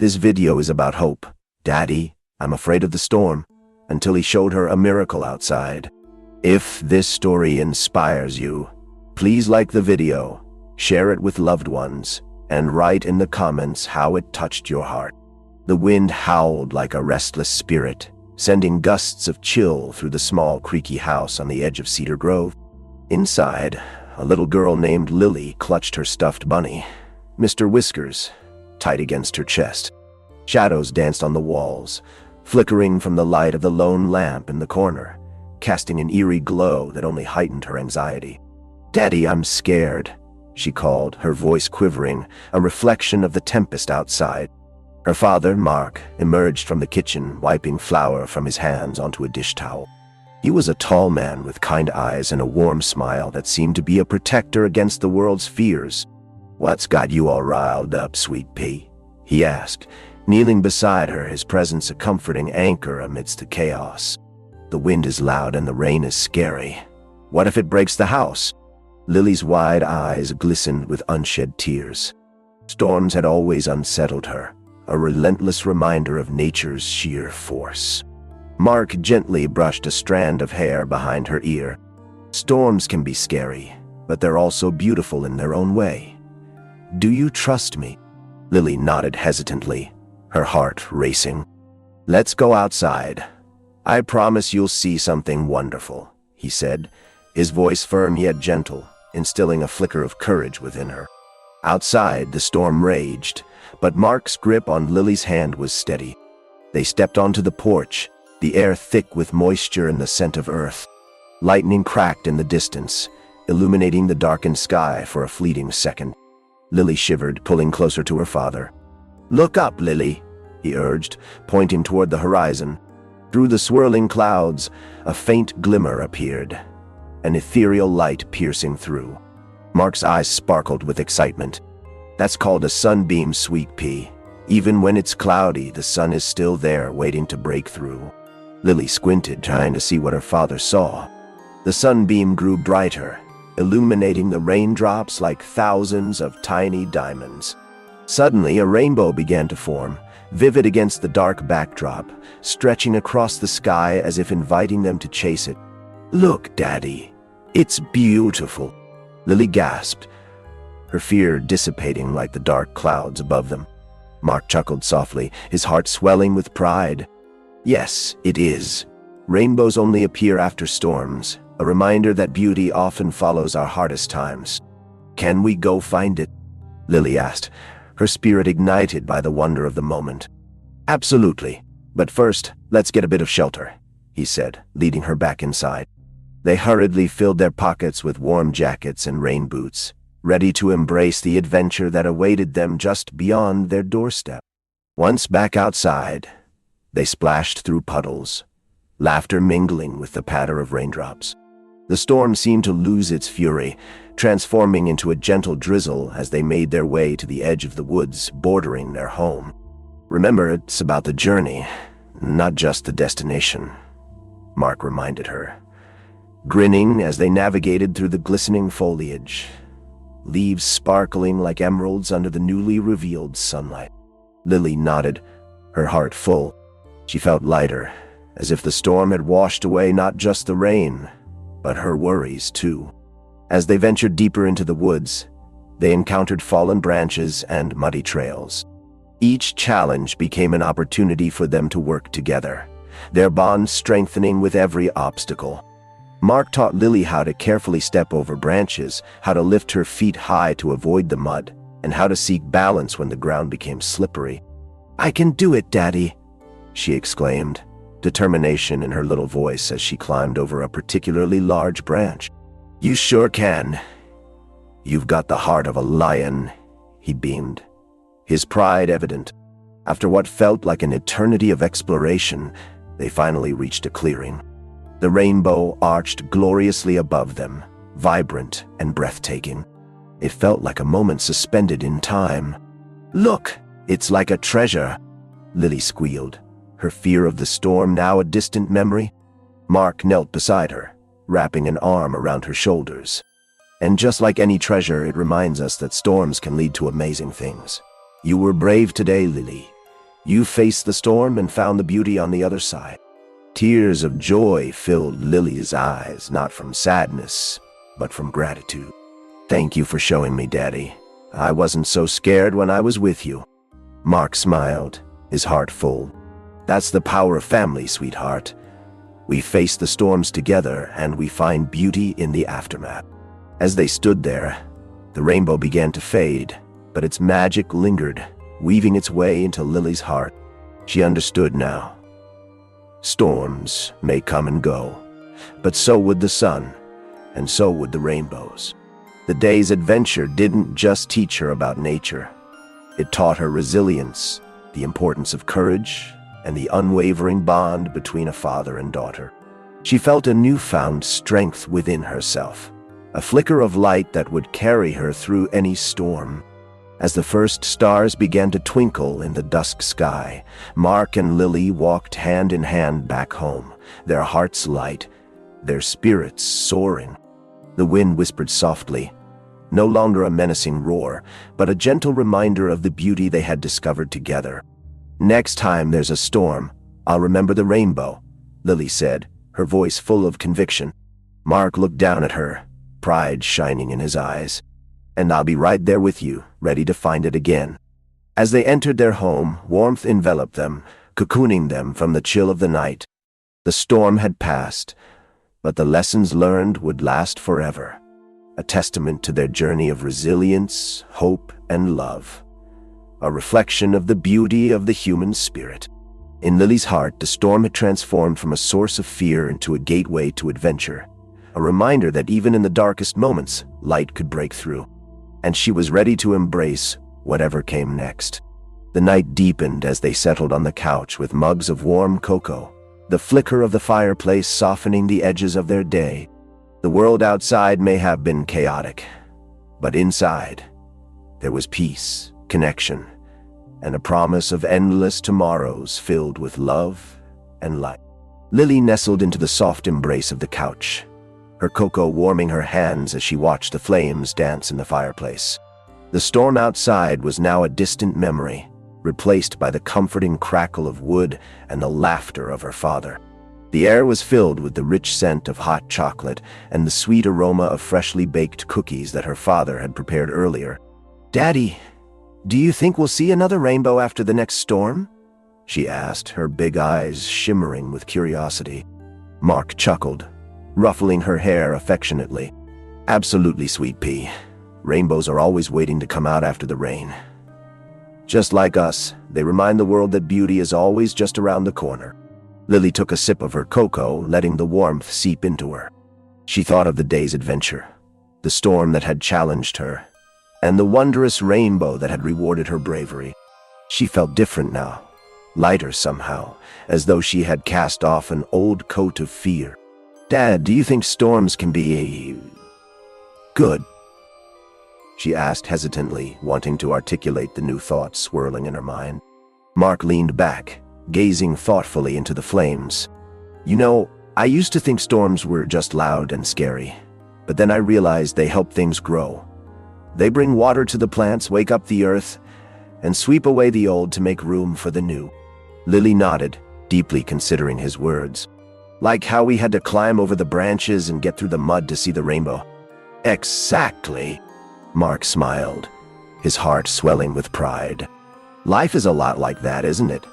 This video is about hope. Daddy, I'm afraid of the storm, until he showed her a miracle outside. If this story inspires you, please like the video, share it with loved ones, and write in the comments how it touched your heart. The wind howled like a restless spirit, sending gusts of chill through the small, creaky house on the edge of Cedar Grove. Inside, a little girl named Lily clutched her stuffed bunny, Mr. Whiskers, tight against her chest. Shadows danced on the walls, flickering from the light of the lone lamp in the corner, casting an eerie glow that only heightened her anxiety. "Daddy, I'm scared," she called, her voice quivering, a reflection of the tempest outside. Her father, Mark, emerged from the kitchen, wiping flour from his hands onto a dish towel. He was a tall man with kind eyes and a warm smile that seemed to be a protector against the world's fears. "What's got you all riled up, sweet pea?" he asked, kneeling beside her, his presence a comforting anchor amidst the chaos. "The wind is loud and the rain is scary. What if it breaks the house?" Lily's wide eyes glistened with unshed tears. Storms had always unsettled her, a relentless reminder of nature's sheer force. Mark gently brushed a strand of hair behind her ear. "Storms can be scary, but they're also beautiful in their own way. Do you trust me?" Lily nodded hesitantly, her heart racing. "Let's go outside. I promise you'll see something wonderful," he said, his voice firm yet gentle, instilling a flicker of courage within her. Outside, the storm raged, but Mark's grip on Lily's hand was steady. They stepped onto the porch, the air thick with moisture and the scent of earth. Lightning cracked in the distance, illuminating the darkened sky for a fleeting second. Lily shivered, pulling closer to her father. "Look up, Lily," he urged, pointing toward the horizon. Through the swirling clouds, a faint glimmer appeared, an ethereal light piercing through. Mark's eyes sparkled with excitement. "That's called a sunbeam, sweet pea. Even when it's cloudy, the sun is still there, waiting to break through." Lily squinted, trying to see what her father saw. The sunbeam grew brighter, illuminating the raindrops like thousands of tiny diamonds. Suddenly, a rainbow began to form, vivid against the dark backdrop, stretching across the sky as if inviting them to chase it. "Look, Daddy, it's beautiful," Lily gasped, her fear dissipating like the dark clouds above them. Mark chuckled softly, his heart swelling with pride. "Yes, it is. Rainbows only appear after storms, a reminder that beauty often follows our hardest times. Can we go find it?" Lily asked, her spirit ignited by the wonder of the moment. "Absolutely. But first, let's get a bit of shelter," he said, leading her back inside. They hurriedly filled their pockets with warm jackets and rain boots, ready to embrace the adventure that awaited them just beyond their doorstep. Once back outside, they splashed through puddles, laughter mingling with the patter of raindrops. The storm seemed to lose its fury, transforming into a gentle drizzle as they made their way to the edge of the woods bordering their home. "Remember, it's about the journey, not just the destination," Mark reminded her, grinning as they navigated through the glistening foliage, leaves sparkling like emeralds under the newly revealed sunlight. Lily nodded, her heart full. She felt lighter, as if the storm had washed away not just the rain, but her worries too. As they ventured deeper into the woods, they encountered fallen branches and muddy trails. Each challenge became an opportunity for them to work together, their bond strengthening with every obstacle. Mark taught Lily how to carefully step over branches, how to lift her feet high to avoid the mud, and how to seek balance when the ground became slippery. "I can do it, Daddy," she exclaimed, determination in her little voice as she climbed over a particularly large branch. "You sure can. You've got the heart of a lion," he beamed, his pride evident. After what felt like an eternity of exploration, they finally reached a clearing. The rainbow arched gloriously above them, vibrant and breathtaking. It felt like a moment suspended in time. "Look, it's like a treasure," Lily squealed, her fear of the storm now a distant memory. Mark knelt beside her, wrapping an arm around her shoulders. "And just like any treasure, it reminds us that storms can lead to amazing things. You were brave today, Lily, You faced the storm and found the beauty on the other side. Tears of joy filled Lily's eyes, not from sadness, but from gratitude. Thank you for showing me, Daddy. I wasn't so scared when I was with you. Mark smiled, his heart full. That's the power of family, sweetheart. We face the storms together and we find beauty in the aftermath. As they stood there, the rainbow began to fade, but its magic lingered, weaving its way into Lily's heart. She understood now. Storms may come and go, but so would the sun, and so would the rainbows. The day's adventure didn't just teach her about nature. It taught her resilience, the importance of courage, and the unwavering bond between a father and daughter. She felt a newfound strength within herself, a flicker of light that would carry her through any storm. As the first stars began to twinkle in the dusk sky, Mark and Lily walked hand in hand back home, their hearts light, their spirits soaring. The wind whispered softly, no longer a menacing roar, but a gentle reminder of the beauty they had discovered together. Next time there's a storm, I'll remember the rainbow, Lily said, her voice full of conviction. Mark looked down at her, pride shining in his eyes. And I'll be right there with you, ready to find it again. As they entered their home, warmth enveloped them, cocooning them from the chill of the night. The storm had passed, but the lessons learned would last forever, a testament to their journey of resilience, hope, and love, a reflection of the beauty of the human spirit. In Lily's heart, the storm had transformed from a source of fear into a gateway to adventure, a reminder that even in the darkest moments, light could break through. And she was ready to embrace whatever came next. The night deepened as they settled on the couch with mugs of warm cocoa, the flicker of the fireplace softening the edges of their day. The world outside may have been chaotic, but inside, there was peace, connection, and a promise of endless tomorrows filled with love and light. Lily nestled into the soft embrace of the couch, her cocoa warming her hands as she watched the flames dance in the fireplace. The storm outside was now a distant memory, replaced by the comforting crackle of wood and the laughter of her father. The air was filled with the rich scent of hot chocolate and the sweet aroma of freshly baked cookies that her father had prepared earlier. "Daddy, do you think we'll see another rainbow after the next storm?" she asked, her big eyes shimmering with curiosity. Mark chuckled, ruffling her hair affectionately. "Absolutely, sweet pea. Rainbows are always waiting to come out after the rain. Just like us, they remind the world that beauty is always just around the corner." Lily took a sip of her cocoa, letting the warmth seep into her. She thought of the day's adventure, the storm that had challenged her, and the wondrous rainbow that had rewarded her bravery. She felt different now, lighter somehow, as though she had cast off an old coat of fear. "Dad, do you think storms can be good?" she asked hesitantly, wanting to articulate the new thoughts swirling in her mind. Mark leaned back, gazing thoughtfully into the flames. "You know, I used to think storms were just loud and scary, but then I realized they help things grow. They bring water to the plants, wake up the earth, and sweep away the old to make room for the new." Lily nodded, deeply considering his words. "Like how we had to climb over the branches and get through the mud to see the rainbow." "Exactly," Mark smiled, his heart swelling with pride. "Life is a lot like that, isn't it?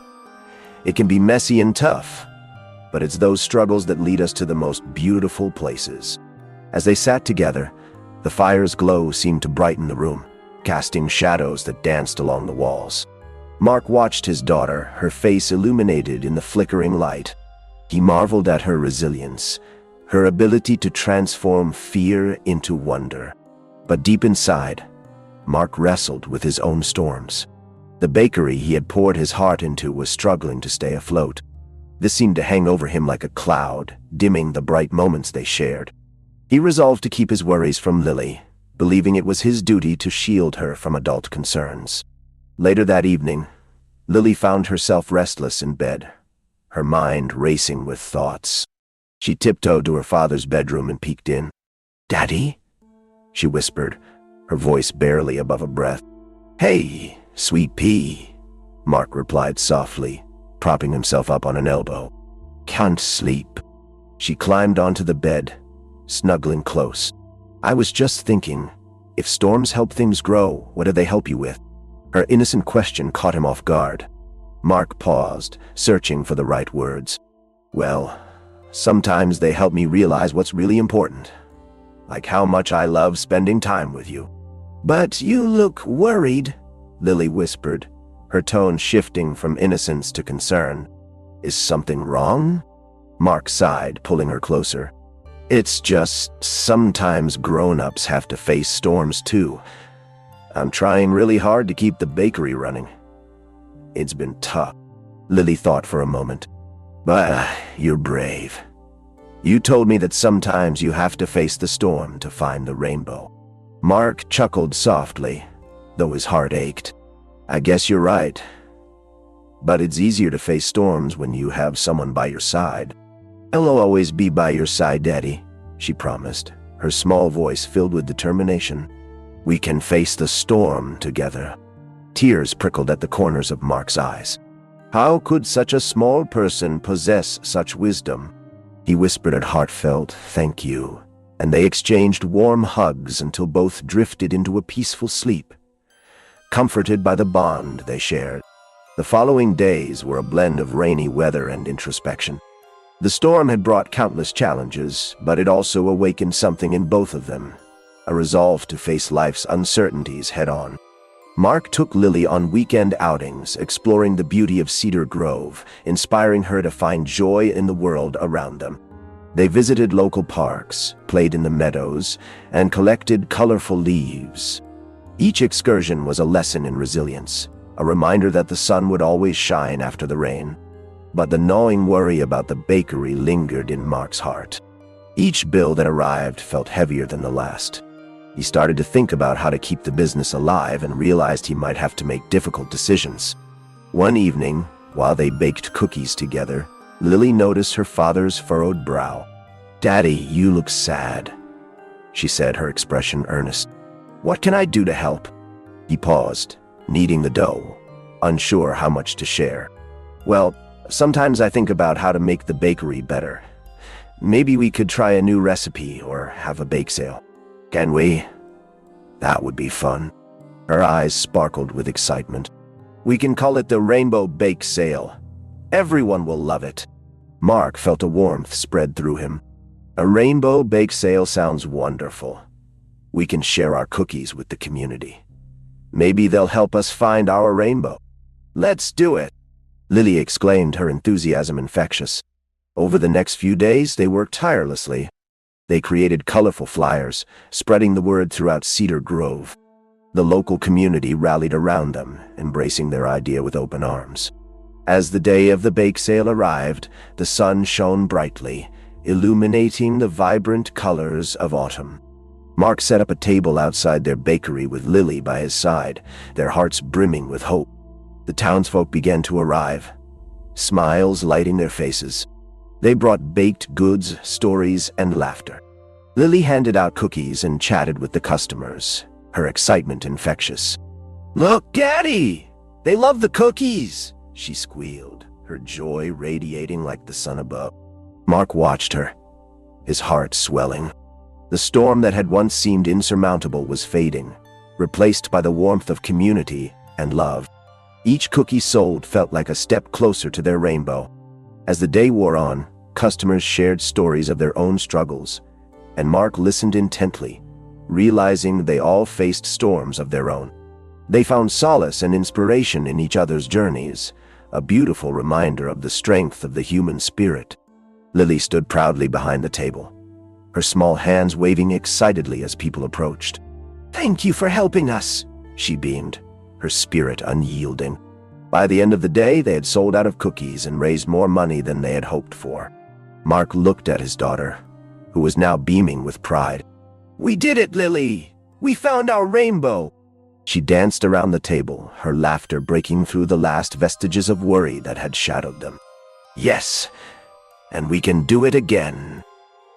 It can be messy and tough, but it's those struggles that lead us to the most beautiful places." As they sat together, the fire's glow seemed to brighten the room, casting shadows that danced along the walls. Mark watched his daughter, her face illuminated in the flickering light. He marveled at her resilience, her ability to transform fear into wonder. But deep inside, Mark wrestled with his own storms. The bakery he had poured his heart into was struggling to stay afloat. This seemed to hang over him like a cloud, dimming the bright moments they shared. He resolved to keep his worries from Lily, believing it was his duty to shield her from adult concerns. Later that evening, Lily found herself restless in bed, her mind racing with thoughts. She tiptoed to her father's bedroom and peeked in. "Daddy?" she whispered, her voice barely above a breath. "Hey, sweet pea," Mark replied softly, propping himself up on an elbow. Can't sleep. She climbed onto the bed, snuggling close. I was just thinking, if storms help things grow, what do they help you with? Her innocent question caught him off guard. Mark paused, searching for the right words. Well, sometimes they help me realize what's really important, like how much I love spending time with you. But you look worried, Lily whispered, her tone shifting from innocence to concern. Is something wrong? Mark sighed, pulling her closer. It's just sometimes grown-ups have to face storms too. I'm trying really hard to keep the bakery running. It's been tough. Lily thought for a moment. But you're brave. You told me that sometimes you have to face the storm to find the rainbow. Mark chuckled softly, though his heart ached. I guess you're right. But it's easier to face storms when you have someone by your side. I'll always be by your side, Daddy, she promised, her small voice filled with determination. We can face the storm together. Tears prickled at the corners of Mark's eyes. How could such a small person possess such wisdom? He whispered a heartfelt thank you, and they exchanged warm hugs until both drifted into a peaceful sleep, comforted by the bond they shared. The following days were a blend of rainy weather and introspection. The storm had brought countless challenges, but it also awakened something in both of them, a resolve to face life's uncertainties head-on. Mark took Lily on weekend outings, exploring the beauty of Cedar Grove, inspiring her to find joy in the world around them. They visited local parks, played in the meadows, and collected colorful leaves. Each excursion was a lesson in resilience, a reminder that the sun would always shine after the rain. But the gnawing worry about the bakery lingered in Mark's heart. Each bill that arrived felt heavier than the last. He started to think about how to keep the business alive and realized he might have to make difficult decisions. One evening, while they baked cookies together, Lily noticed her father's furrowed brow. Daddy, you look sad, she said, her expression earnest. What can I do to help? He paused, kneading the dough, unsure how much to share. Well, sometimes I think about how to make the bakery better. Maybe we could try a new recipe or have a bake sale. Can we? That would be fun. Her eyes sparkled with excitement. We can call it the Rainbow Bake Sale. Everyone will love it. Mark felt a warmth spread through him. A rainbow bake sale sounds wonderful. We can share our cookies with the community. Maybe they'll help us find our rainbow. Let's do it, Lily exclaimed, her enthusiasm infectious. Over the next few days, they worked tirelessly. They created colorful flyers, spreading the word throughout Cedar Grove. The local community rallied around them, embracing their idea with open arms. As the day of the bake sale arrived, the sun shone brightly, illuminating the vibrant colors of autumn. Mark set up a table outside their bakery with Lily by his side, their hearts brimming with hope. The townsfolk began to arrive, smiles lighting their faces. They brought baked goods, stories, and laughter. Lily handed out cookies and chatted with the customers, her excitement infectious. Look, Daddy! They love the cookies! She squealed, her joy radiating like the sun above. Mark watched her, his heart swelling. The storm that had once seemed insurmountable was fading, replaced by the warmth of community and love. Each cookie sold felt like a step closer to their rainbow. As the day wore on, customers shared stories of their own struggles, and Mark listened intently, realizing they all faced storms of their own. They found solace and inspiration in each other's journeys, a beautiful reminder of the strength of the human spirit. Lily stood proudly behind the table, her small hands waving excitedly as people approached. Thank you for helping us, she beamed, her spirit unyielding. By the end of the day, they had sold out of cookies and raised more money than they had hoped for. Mark looked at his daughter, who was now beaming with pride. We did it, Lily! We found our rainbow! She danced around the table, her laughter breaking through the last vestiges of worry that had shadowed them. Yes, and we can do it again.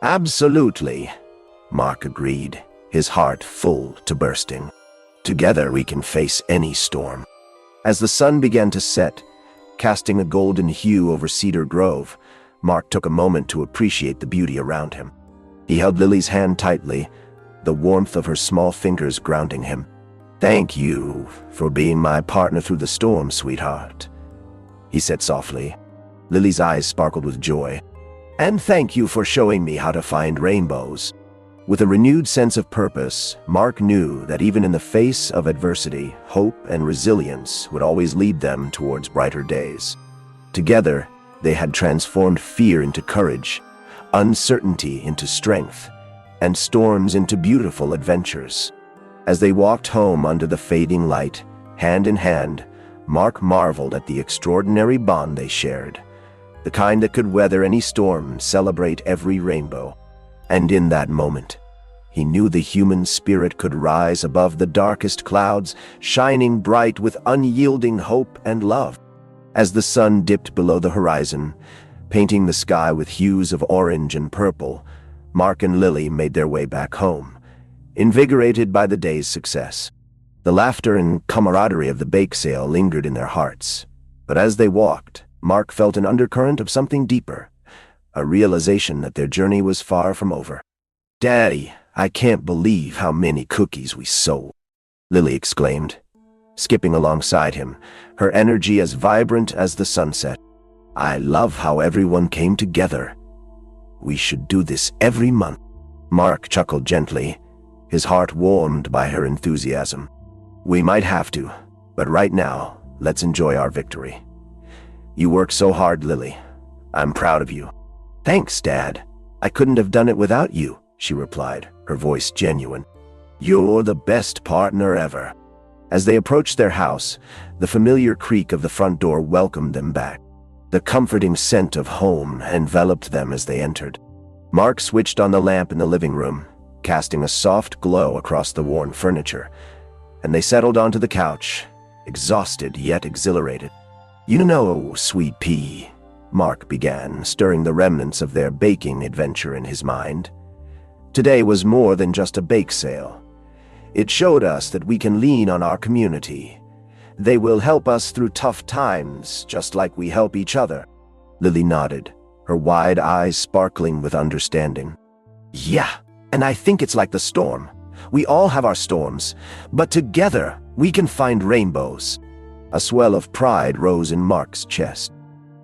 Absolutely, Mark agreed, his heart full to bursting. Together we can face any storm. As the sun began to set, casting a golden hue over Cedar Grove, Mark took a moment to appreciate the beauty around him. He held Lily's hand tightly, the warmth of her small fingers grounding him. "Thank you for being my partner through the storm, sweetheart," he said softly. Lily's eyes sparkled with joy. "And thank you for showing me how to find rainbows." With a renewed sense of purpose, Mark knew that even in the face of adversity, hope and resilience would always lead them towards brighter days. Together, they had transformed fear into courage, uncertainty into strength, and storms into beautiful adventures. As they walked home under the fading light, hand in hand, Mark marveled at the extraordinary bond they shared, the kind that could weather any storm, celebrate every rainbow. And in that moment, he knew the human spirit could rise above the darkest clouds, shining bright with unyielding hope and love. As the sun dipped below the horizon, painting the sky with hues of orange and purple, Mark and Lily made their way back home, invigorated by the day's success. The laughter and camaraderie of the bake sale lingered in their hearts, but as they walked, Mark felt an undercurrent of something deeper, a realization that their journey was far from over. "Daddy, I can't believe how many cookies we sold," Lily exclaimed, skipping alongside him, her energy as vibrant as the sunset. "I love how everyone came together. We should do this every month." Mark chuckled gently, his heart warmed by her enthusiasm. "We might have to, but right now, let's enjoy our victory. You work so hard, Lily. I'm proud of you." "Thanks, Dad. I couldn't have done it without you," she replied, her voice genuine. "You're the best partner ever." As they approached their house, the familiar creak of the front door welcomed them back. The comforting scent of home enveloped them as they entered. Mark switched on the lamp in the living room, casting a soft glow across the worn furniture, and they settled onto the couch, exhausted yet exhilarated. "You know, sweet pea," Mark began, stirring the remnants of their baking adventure in his mind. "Today was more than just a bake sale. It showed us that we can lean on our community. They will help us through tough times, just like we help each other." Lily nodded, her wide eyes sparkling with understanding. "Yeah, and I think it's like the storm. We all have our storms, but together we can find rainbows." A swell of pride rose in Mark's chest.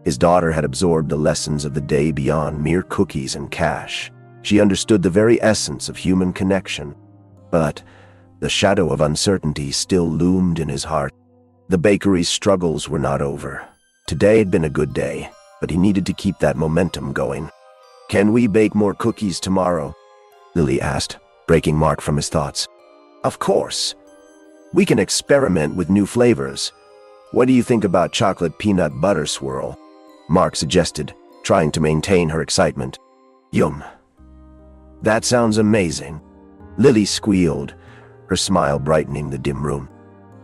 His daughter had absorbed the lessons of the day beyond mere cookies and cash. She understood the very essence of human connection. But the shadow of uncertainty still loomed in his heart. The bakery's struggles were not over. Today had been a good day, but he needed to keep that momentum going. "Can we bake more cookies tomorrow?" Lily asked, breaking Mark from his thoughts. "Of course. We can experiment with new flavors. What do you think about chocolate peanut butter swirl?" Mark suggested, trying to maintain her excitement. "Yum. That sounds amazing." Lily squealed, her smile brightening the dim room.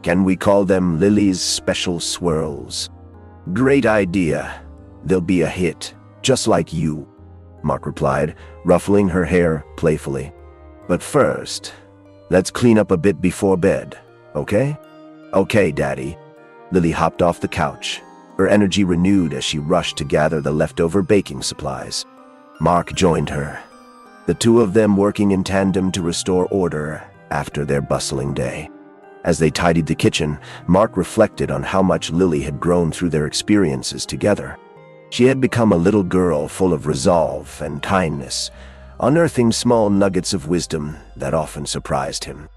"Can we call them Lily's Special Swirls?" "Great idea. They'll be a hit, just like you," Mark replied, ruffling her hair playfully. "But first, let's clean up a bit before bed, okay?" "Okay, Daddy." Lily hopped off the couch, her energy renewed as she rushed to gather the leftover baking supplies. Mark joined her, the two of them working in tandem to restore order after their bustling day. As they tidied the kitchen, Mark reflected on how much Lily had grown through their experiences together. She had become a little girl full of resolve and kindness, unearthing small nuggets of wisdom that often surprised him.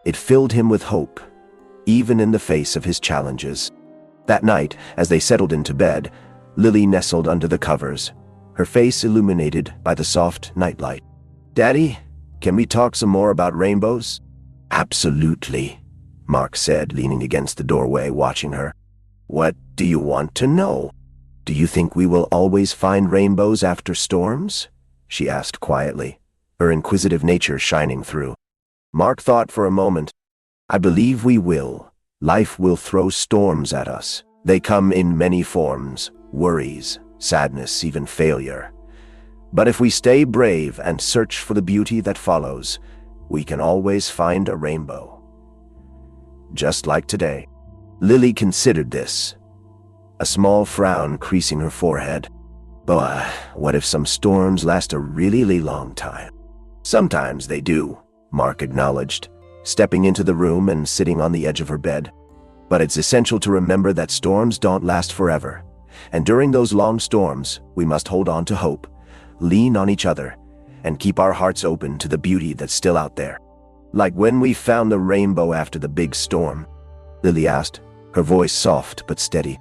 It filled him with hope, even in the face of his challenges. That night, as they settled into bed, Lily nestled under the covers, her face illuminated by the soft nightlight. "Daddy, can we talk some more about rainbows?" "Absolutely," Mark said, leaning against the doorway, watching her. "What do you want to know?" "Do you think we will always find rainbows after storms?" she asked quietly, her inquisitive nature shining through. Mark thought for a moment. "I believe we will. Life will throw storms at us. They come in many forms, worries, sadness, even failure. But if we stay brave and search for the beauty that follows, we can always find a rainbow. Just like today." Lily considered this, a small frown creasing her forehead. But what if some storms last a really long time? Sometimes they do, Mark acknowledged, stepping into the room and sitting on the edge of her bed. But it's essential to remember that storms don't last forever. And during those long storms, we must hold on to hope, lean on each other, and keep our hearts open to the beauty that's still out there. Like when we found the rainbow after the big storm, Lily asked, her voice soft but steady.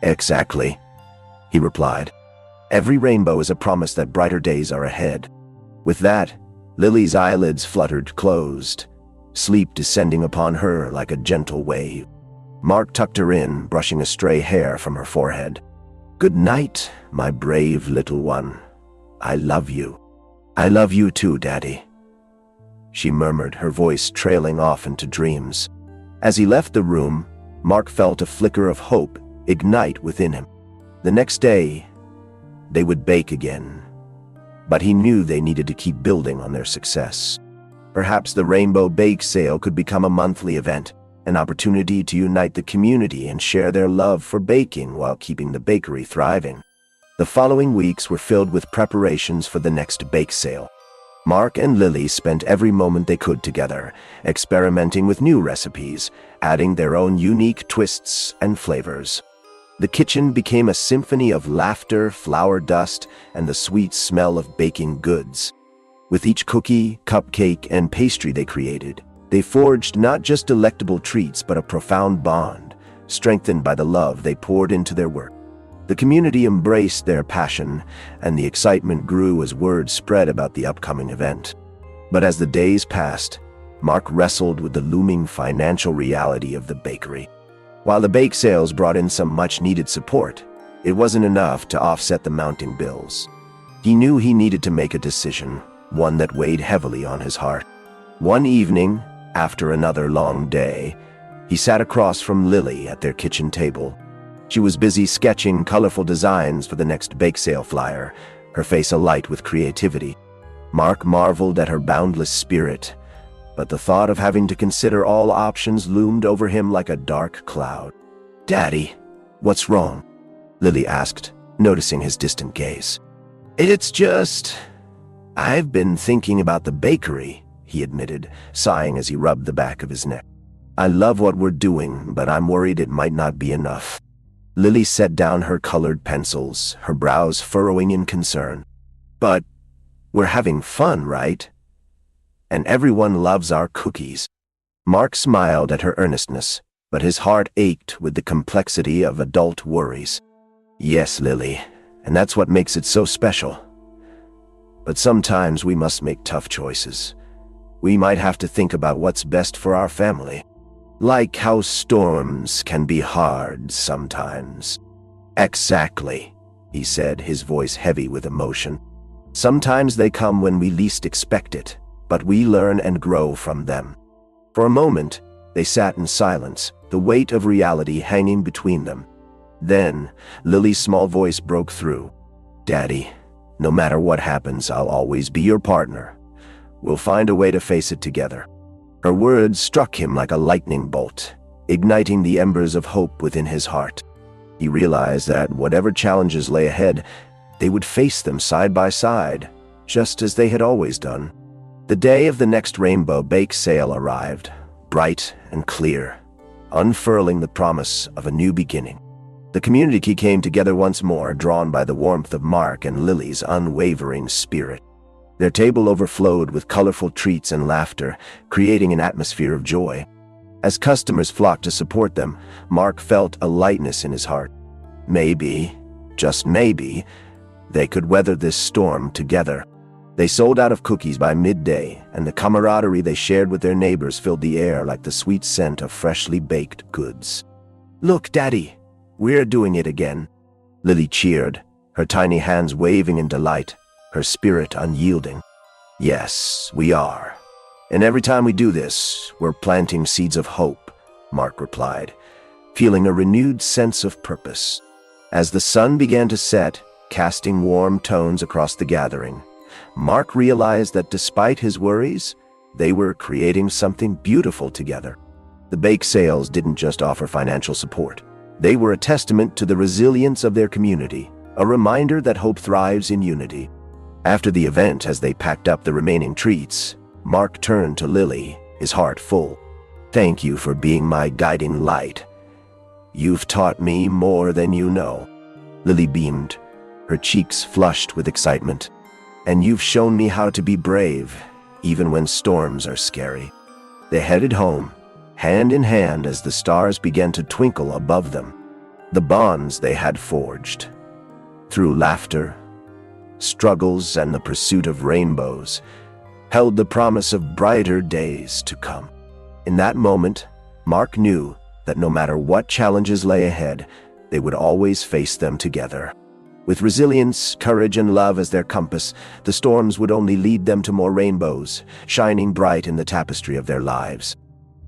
Exactly, he replied. Every rainbow is a promise that brighter days are ahead. With that, Lily's eyelids fluttered closed, sleep descending upon her like a gentle wave. Mark tucked her in, brushing a stray hair from her forehead. Good night, my brave little one. I love you. I love you too, Daddy, she murmured, her voice trailing off into dreams. As he left the room, Mark felt a flicker of hope ignite within him. The next day, they would bake again, but he knew they needed to keep building on their success. Perhaps the Rainbow Bake Sale could become a monthly event, an opportunity to unite the community and share their love for baking while keeping the bakery thriving. The following weeks were filled with preparations for the next bake sale. Mark and Lily spent every moment they could together, experimenting with new recipes, adding their own unique twists and flavors. The kitchen became a symphony of laughter, flour dust, and the sweet smell of baking goods. With each cookie, cupcake, and pastry they created, they forged not just delectable treats but a profound bond, strengthened by the love they poured into their work. The community embraced their passion, and the excitement grew as word spread about the upcoming event. But as the days passed, Mark wrestled with the looming financial reality of the bakery. While the bake sales brought in some much-needed support, it wasn't enough to offset the mounting bills. He knew he needed to make a decision, one that weighed heavily on his heart. One evening, after another long day, he sat across from Lily at their kitchen table. She was busy sketching colorful designs for the next bake sale flyer, her face alight with creativity. Mark marveled at her boundless spirit, but the thought of having to consider all options loomed over him like a dark cloud. "Daddy, what's wrong?" Lily asked, noticing his distant gaze. "It's just... I've been thinking about the bakery," he admitted, sighing as he rubbed the back of his neck. "I love what we're doing, but I'm worried it might not be enough." Lily set down her colored pencils, her brows furrowing in concern. "But we're having fun, right? And everyone loves our cookies." Mark smiled at her earnestness, but his heart ached with the complexity of adult worries. "Yes, Lily, and that's what makes it so special. But sometimes we must make tough choices. We might have to think about what's best for our family. Like how storms can be hard sometimes." "Exactly," he said, his voice heavy with emotion. "Sometimes they come when we least expect it, but we learn and grow from them." For a moment, they sat in silence, the weight of reality hanging between them. Then, Lily's small voice broke through. "Daddy, no matter what happens, I'll always be your partner. We'll find a way to face it together." Her words struck him like a lightning bolt, igniting the embers of hope within his heart. He realized that whatever challenges lay ahead, they would face them side by side, just as they had always done. The day of the next Rainbow Bake Sale arrived, bright and clear, unfurling the promise of a new beginning. The community came together once more, drawn by the warmth of Mark and Lily's unwavering spirit. Their table overflowed with colorful treats and laughter, creating an atmosphere of joy. As customers flocked to support them, Mark felt a lightness in his heart. Maybe, just maybe, they could weather this storm together. They sold out of cookies by midday, and the camaraderie they shared with their neighbors filled the air like the sweet scent of freshly baked goods. "Look, Daddy, we're doing it again," Lily cheered, her tiny hands waving in delight, her spirit unyielding. "Yes, we are. And every time we do this, we're planting seeds of hope," Mark replied, feeling a renewed sense of purpose. As the sun began to set, casting warm tones across the gathering, Mark realized that despite his worries, they were creating something beautiful together. The bake sales didn't just offer financial support. They were a testament to the resilience of their community, a reminder that hope thrives in unity. After the event, as they packed up the remaining treats, Mark turned to Lily, his heart full. "Thank you for being my guiding light. You've taught me more than you know." Lily beamed, her cheeks flushed with excitement. "And you've shown me how to be brave, even when storms are scary." They headed home, hand in hand as the stars began to twinkle above them. The bonds they had forged, through laughter, struggles, and the pursuit of rainbows, held the promise of brighter days to come. In that moment, Mark knew that no matter what challenges lay ahead, they would always face them together. With resilience, courage, and love as their compass, the storms would only lead them to more rainbows, shining bright in the tapestry of their lives.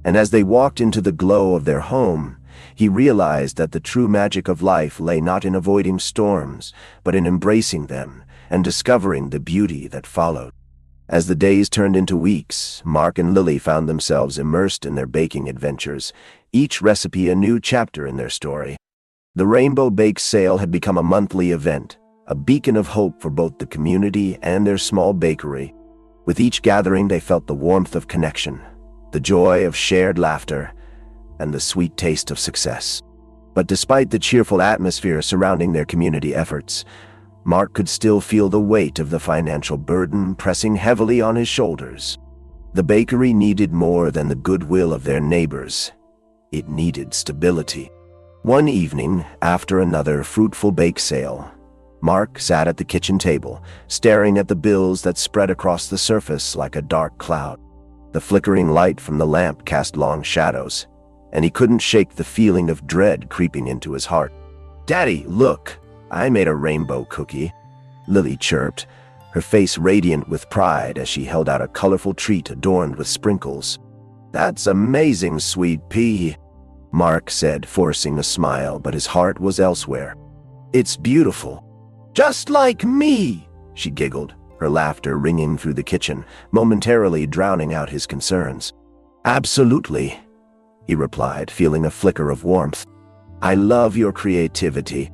And as they walked into the glow of their home, he realized that the true magic of life lay not in avoiding storms, but in embracing them and discovering the beauty that followed. As the days turned into weeks, Mark and Lily found themselves immersed in their baking adventures, each recipe a new chapter in their story. The Rainbow Bake Sale had become a monthly event, a beacon of hope for both the community and their small bakery. With each gathering, they felt the warmth of connection, the joy of shared laughter, and the sweet taste of success. But despite the cheerful atmosphere surrounding their community efforts, Mark could still feel the weight of the financial burden pressing heavily on his shoulders. The bakery needed more than the goodwill of their neighbors. It needed stability. One evening, after another fruitful bake sale, Mark sat at the kitchen table, staring at the bills that spread across the surface like a dark cloud. The flickering light from the lamp cast long shadows, and he couldn't shake the feeling of dread creeping into his heart. "Daddy, look, I made a rainbow cookie," Lily chirped, her face radiant with pride as she held out a colorful treat adorned with sprinkles. "That's amazing, sweet pea," Mark said, forcing a smile, but his heart was elsewhere. "It's beautiful." "Just like me," she giggled, her laughter ringing through the kitchen, momentarily drowning out his concerns. "Absolutely," he replied, feeling a flicker of warmth. "I love your creativity."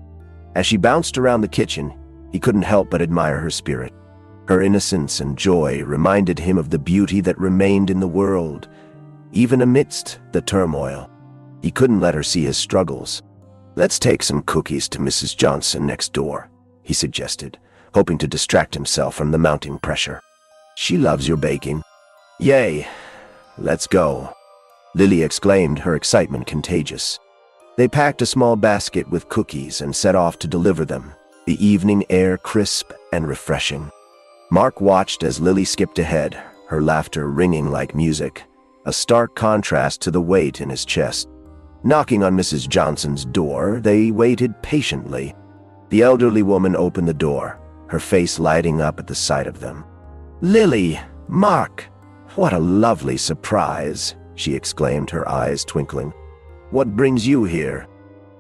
As she bounced around the kitchen, he couldn't help but admire her spirit. Her innocence and joy reminded him of the beauty that remained in the world, even amidst the turmoil. He couldn't let her see his struggles. "Let's take some cookies to Mrs. Johnson next door," he suggested, hoping to distract himself from the mounting pressure. "She loves your baking." "Yay, let's go," Lily exclaimed, her excitement contagious. They packed a small basket with cookies and set off to deliver them, the evening air crisp and refreshing. Mark watched as Lily skipped ahead, her laughter ringing like music, a stark contrast to the weight in his chest. Knocking on Mrs. Johnson's door, they waited patiently. The elderly woman opened the door, her face lighting up at the sight of them. "Lily, Mark, what a lovely surprise," she exclaimed, her eyes twinkling. "What brings you here?"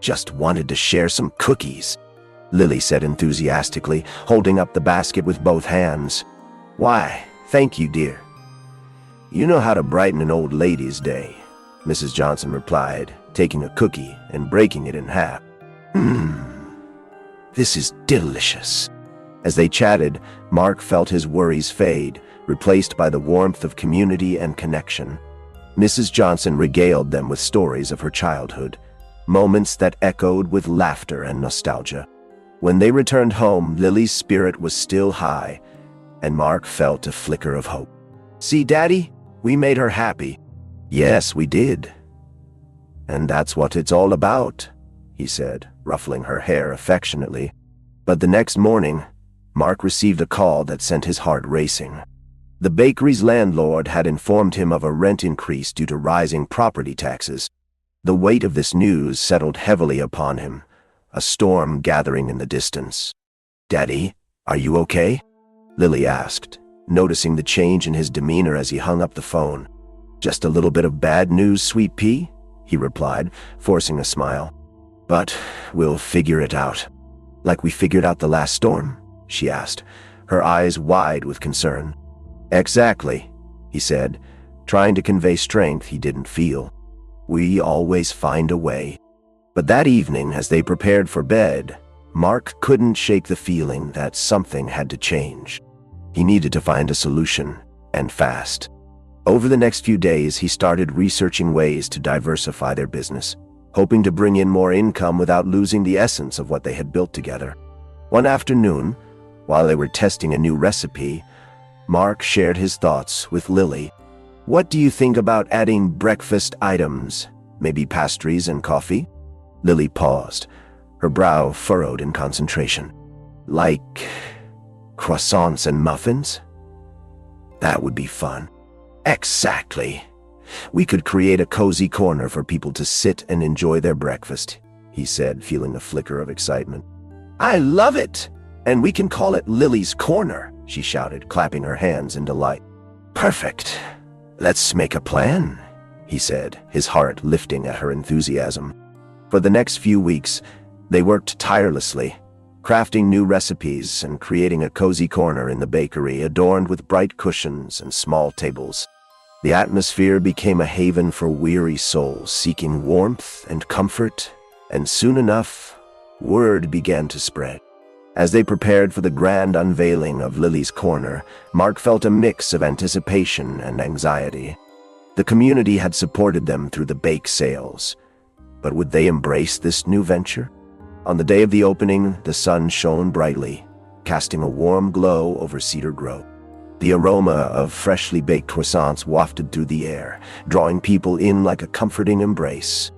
"Just wanted to share some cookies," Lily said enthusiastically, holding up the basket with both hands. "Why, thank you, dear. You know how to brighten an old lady's day," Mrs. Johnson replied, taking a cookie and breaking it in half. This is delicious." As they chatted, Mark felt his worries fade, replaced by the warmth of community and connection. Mrs. Johnson regaled them with stories of her childhood, moments that echoed with laughter and nostalgia. When they returned home, Lily's spirit was still high, and Mark felt a flicker of hope. "See, Daddy, we made her happy." "Yes, we did. And that's what it's all about," he said, ruffling her hair affectionately. But the next morning, Mark received a call that sent his heart racing. The bakery's landlord had informed him of a rent increase due to rising property taxes. The weight of this news settled heavily upon him, a storm gathering in the distance. "Daddy, are you okay?" Lily asked, noticing the change in his demeanor as he hung up the phone. "Just a little bit of bad news, sweet pea," he replied, forcing a smile. "But we'll figure it out." "Like we figured out the last storm?" she asked, her eyes wide with concern. "Exactly," he said, trying to convey strength he didn't feel. We always find a way. But that evening, as they prepared for bed, Mark couldn't shake the feeling that something had to change. He needed to find a solution, and fast. Over the next few days, he started researching ways to diversify their business, hoping to bring in more income without losing the essence of what they had built together. One afternoon, while they were testing a new recipe, Mark shared his thoughts with Lily. "What do you think about adding breakfast items? Maybe pastries and coffee?" Lily paused, her brow furrowed in concentration. "Like croissants and muffins? That would be fun." "Exactly. We could create a cozy corner for people to sit and enjoy their breakfast," he said, feeling a flicker of excitement. "I love it! And we can call it Lily's Corner," she shouted, clapping her hands in delight. "Perfect. Let's make a plan," he said, his heart lifting at her enthusiasm. For the next few weeks, they worked tirelessly, crafting new recipes and creating a cozy corner in the bakery adorned with bright cushions and small tables. The atmosphere became a haven for weary souls seeking warmth and comfort, and soon enough, word began to spread. As they prepared for the grand unveiling of Lily's Corner, Mark felt a mix of anticipation and anxiety. The community had supported them through the bake sales, but would they embrace this new venture? On the day of the opening, the sun shone brightly, casting a warm glow over Cedar Grove. The aroma of freshly baked croissants wafted through the air, drawing people in like a comforting embrace.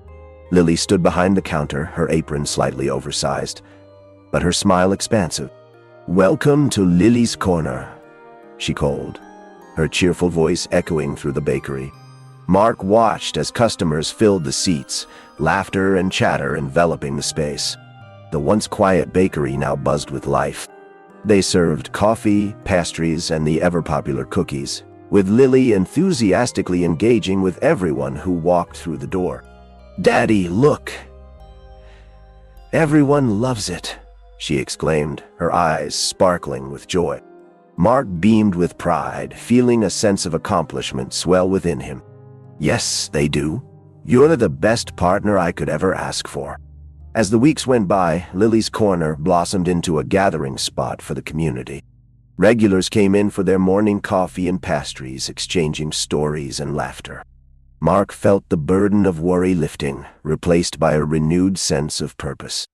Lily stood behind the counter, her apron slightly oversized, but her smile expansive. "Welcome to Lily's Corner," she called, her cheerful voice echoing through the bakery. Mark watched as customers filled the seats, laughter and chatter enveloping the space. The once quiet bakery now buzzed with life. They served coffee, pastries, and the ever-popular cookies, with Lily enthusiastically engaging with everyone who walked through the door. "Daddy, look! Everyone loves it," she exclaimed, her eyes sparkling with joy. Mark beamed with pride, feeling a sense of accomplishment swell within him. "Yes, they do. You're the best partner I could ever ask for." As the weeks went by, Lily's Corner blossomed into a gathering spot for the community. Regulars came in for their morning coffee and pastries, exchanging stories and laughter. Mark felt the burden of worry lifting, replaced by a renewed sense of purpose.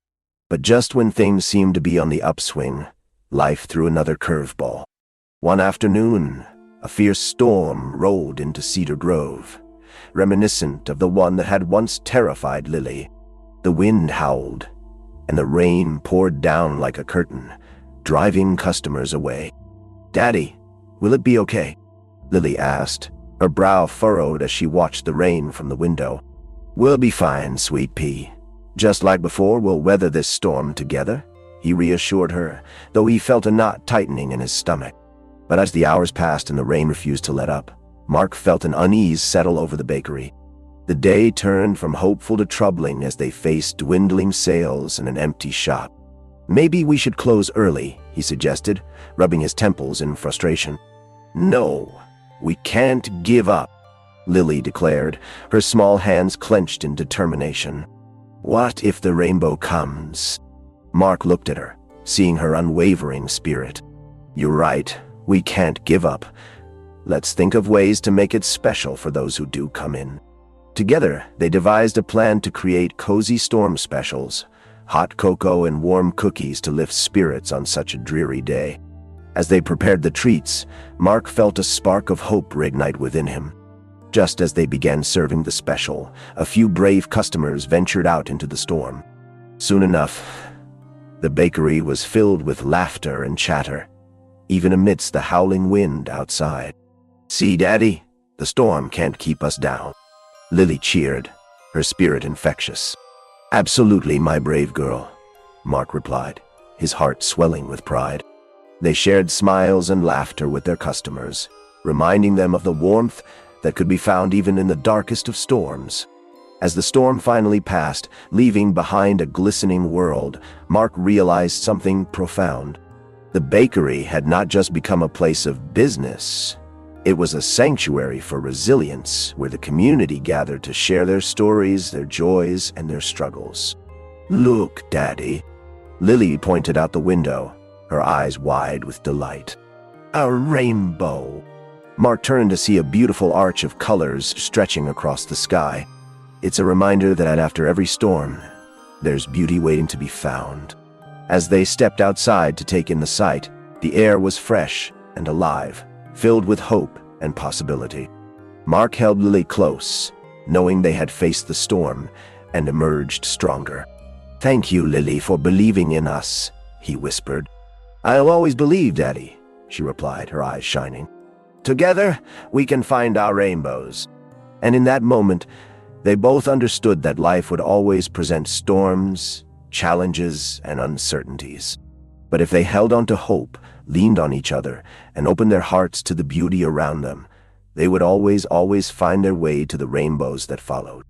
But just when things seemed to be on the upswing, life threw another curveball. One afternoon, a fierce storm rolled into Cedar Grove, reminiscent of the one that had once terrified Lily. The wind howled, and the rain poured down like a curtain, driving customers away. "Daddy, will it be okay?" Lily asked, her brow furrowed as she watched the rain from the window. "We'll be fine, sweet pea. Just like before, we'll weather this storm together," he reassured her, though he felt a knot tightening in his stomach. But as the hours passed and the rain refused to let up, Mark felt an unease settle over the bakery. The day turned from hopeful to troubling as they faced dwindling sales and an empty shop. "Maybe we should close early," he suggested, rubbing his temples in frustration. "No, we can't give up," Lily declared, her small hands clenched in determination. "What if the rainbow comes?" Mark looked at her, seeing her unwavering spirit. "You're right, we can't give up. Let's think of ways to make it special for those who do come in." Together, they devised a plan to create cozy storm specials, hot cocoa and warm cookies to lift spirits on such a dreary day. As they prepared the treats, Mark felt a spark of hope reignite within him. Just as they began serving the special, a few brave customers ventured out into the storm. Soon enough, the bakery was filled with laughter and chatter, even amidst the howling wind outside. "See, Daddy, the storm can't keep us down," Lily cheered, her spirit infectious. "Absolutely, my brave girl," Mark replied, his heart swelling with pride. They shared smiles and laughter with their customers, reminding them of the warmth that could be found even in the darkest of storms. As the storm finally passed, leaving behind a glistening world, Mark realized something profound. The bakery had not just become a place of business, It was a sanctuary for resilience, where the community gathered to share their stories, their joys, and their struggles. "Look, Daddy," Lily pointed out the window, her eyes wide with delight. "A rainbow." Mark turned to see a beautiful arch of colors stretching across the sky. It's a reminder that after every storm, there's beauty waiting to be found. As they stepped outside to take in the sight, the air was fresh and alive, filled with hope and possibility. Mark held Lily close, knowing they had faced the storm and emerged stronger. "Thank you, Lily, for believing in us," he whispered. "I'll always believe, Daddy," she replied, her eyes shining. "Together, we can find our rainbows." And in that moment, they both understood that life would always present storms, challenges, and uncertainties. But if they held on to hope, leaned on each other, and opened their hearts to the beauty around them, they would always find their way to the rainbows that followed.